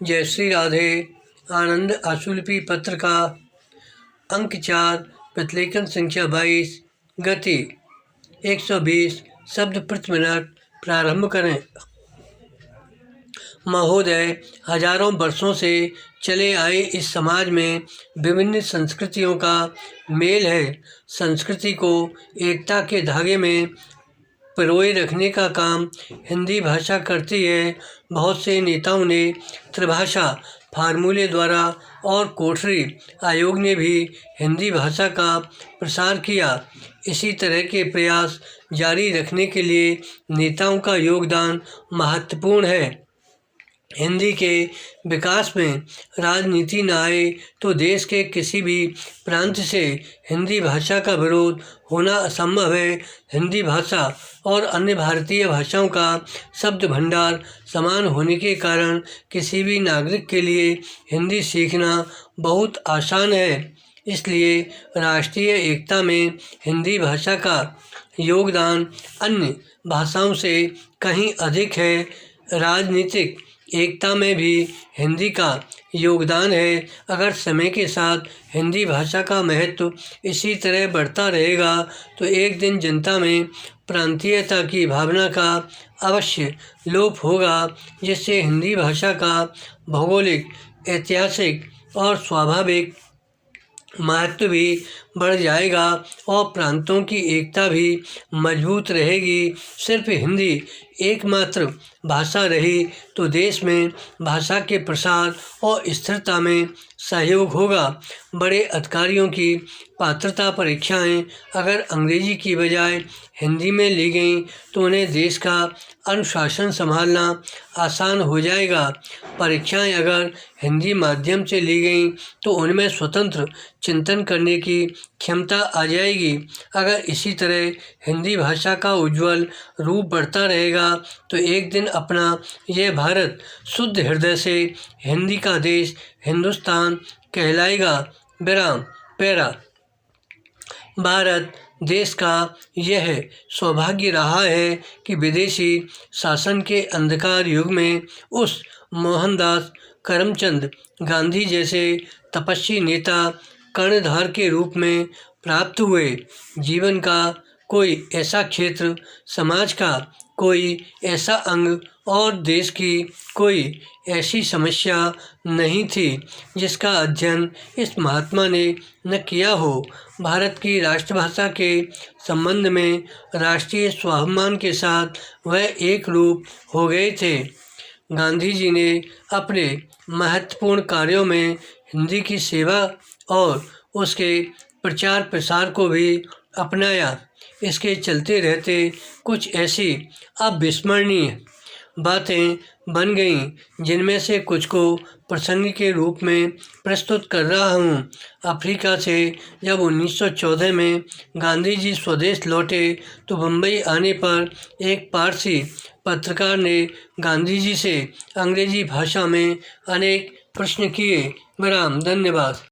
जय श्री राधे। आनंद आशुलिपि पत्र का अंक 4, प्रतिलेखन संख्या 22, गति 120 शब्द प्रति मिनट। प्रारंभ करें। महोदय, हजारों वर्षों से चले आए इस समाज में विभिन्न संस्कृतियों का मेल है। संस्कृति को एकता के धागे में पिरोए रखने का काम हिंदी भाषा करती है। बहुत से नेताओं ने त्रिभाषा फार्मूले द्वारा और कोठरी आयोग ने भी हिंदी भाषा का प्रसार किया। इसी तरह के प्रयास जारी रखने के लिए नेताओं का योगदान महत्वपूर्ण है। हिंदी के विकास में राजनीति न आए तो देश के किसी भी प्रांत से हिंदी भाषा का विरोध होना असंभव है। हिंदी भाषा और अन्य भारतीय भाषाओं का शब्द भंडार समान होने के कारण किसी भी नागरिक के लिए हिंदी सीखना बहुत आसान है। इसलिए राष्ट्रीय एकता में हिंदी भाषा का योगदान अन्य भाषाओं से कहीं अधिक है। राजनीतिक एकता में भी हिंदी का योगदान है। अगर समय के साथ हिंदी भाषा का महत्व इसी तरह बढ़ता रहेगा तो एक दिन जनता में प्रांतीयता की भावना का अवश्य लोप होगा, जिससे हिंदी भाषा का भौगोलिक, ऐतिहासिक और स्वाभाविक महत्व भी बढ़ जाएगा और प्रांतों की एकता भी मजबूत रहेगी। सिर्फ हिंदी एकमात्र भाषा रही तो देश में भाषा के प्रसार और स्थिरता में सहयोग होगा। बड़े अधिकारियों की पात्रता परीक्षाएं अगर अंग्रेजी की बजाय हिंदी में ली गईं तो उन्हें देश का अनुशासन संभालना आसान हो जाएगा। परीक्षाएं अगर हिंदी माध्यम से ली गईं तो उनमें स्वतंत्र चिंतन करने की क्षमता आ जाएगी। अगर इसी तरह हिंदी भाषा का उज्जवल रूप बढ़ता रहेगा तो एक दिन अपना यह भारत शुद्ध हृदय से हिंदी का देश हिंदुस्तान कहलाएगा। विराम। पैरा। भारत देश का यह सौभाग्य रहा है कि विदेशी शासन के अंधकार युग में उस मोहनदास करमचंद गांधी जैसे तपस्वी नेता कर्णधार के रूप में प्राप्त हुए। जीवन का कोई ऐसा क्षेत्र, समाज का कोई ऐसा अंग और देश की कोई ऐसी समस्या नहीं थी जिसका अध्ययन इस महात्मा ने न किया हो। भारत की राष्ट्रभाषा के संबंध में राष्ट्रीय स्वाभिमान के साथ वह एक रूप हो गए थे। गांधी जी ने अपने महत्वपूर्ण कार्यों में हिंदी की सेवा और उसके प्रचार प्रसार को भी अपनाया। इसके चलते रहते कुछ ऐसी अविस्मरणीय बातें बन गईं जिनमें से कुछ को प्रसंग के रूप में प्रस्तुत कर रहा हूँ। अफ्रीका से जब 1914 में गांधी जी स्वदेश लौटे तो मुंबई आने पर एक पारसी पत्रकार ने गांधी जी से अंग्रेजी भाषा में अनेक प्रश्न किए। विराम। धन्यवाद।